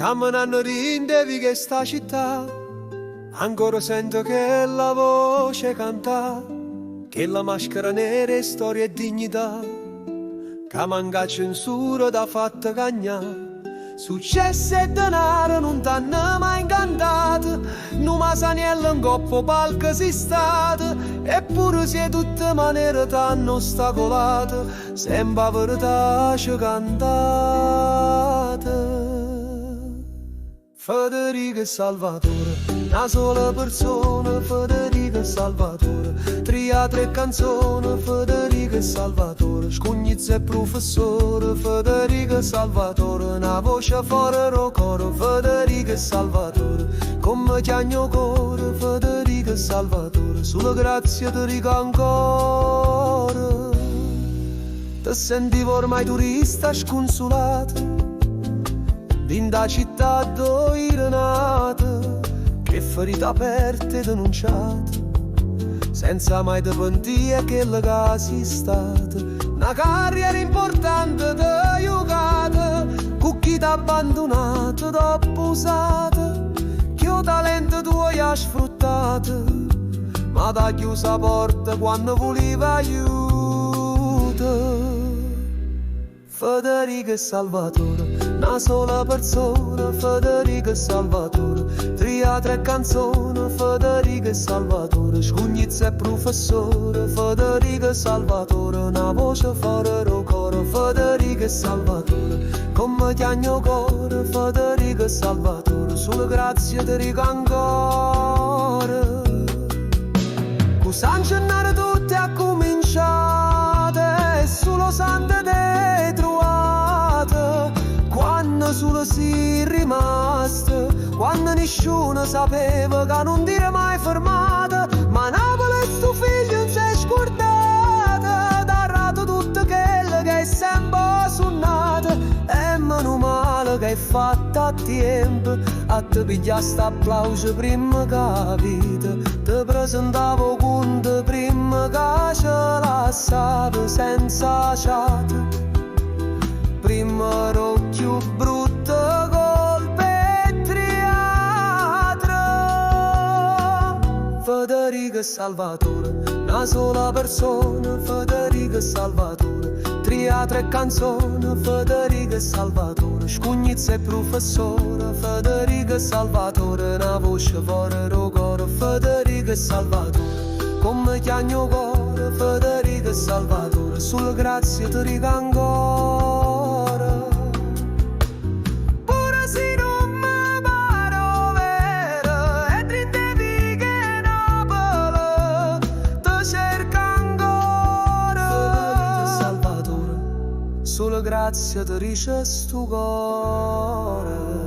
Camminando rindevi che sta città, ancora sento che la voce canta, che la maschera nera è storia e dignità, che manca censura da fatta cagnà. Successo e denaro non t'hanno mai incantato, non ma saniello in coppo palco si stato, eppure se tutte maniere t'hanno ostacolato, sembra verità ci cantate. Federico e Salvatore, una sola persona, Federico e Salvatore, tre canzoni, Federico e Salvatore, scugnizzo e professore, Federico e Salvatore, una voce fuori il coro, Federico e Salvatore, come chiagno cuore, Federico e Salvatore, sulla grazia ti dico ancora, ti sentivo ormai turista sconsolato, d'inda città dove eri nata, che ferite aperte denunciate, senza mai te pentire che la casa è stata una carriera importante da giocata, con chi t'ha abbandonato dopo usata, che il talento tuo hai sfruttato, ma t'ha chiuso la porta quando voleva aiuto. Federico e Salvatore, una sola persona, Federico e Salvatore, tre canzoni, Federico e Salvatore, scugnizzo e professore, Federico e Salvatore, una voce fuori il coro, Federico e Salvatore, come chiagno cuore, Federico e Salvatore, sulla grazia ti dico ancora. Con San Gennaro tutti a cominciare, e solo sante te trovate, quando solo si rimasto, quando nessuno sapeva che non dire mai fermata, ma Napoli e sto figlio non si è scordata, t'ha rato tutto quello che è sempre suonato, e meno male che hai fatto a tempo, a te pigliare sta applauso prima che la vita, ti presentavo con te prima che ce lasciavo senza chat, prima ero più brutto colpe e teatro. Federico e Salvatore, una sola persona, Federico e Salvatore, tre canzoni, Federico e Salvatore, scugnizzo e professore, Federico e Salvatore, una voce fuori il coro, Federico e Salvatore, come chiagno cuore, Federico e Salvatore, sulla grazia ti dico ancora. Pure se non mi pare vero, e trindevi che Napoli ti cerca ancora. Federico e Salvatore, sulla grazia ti dice sto cuore.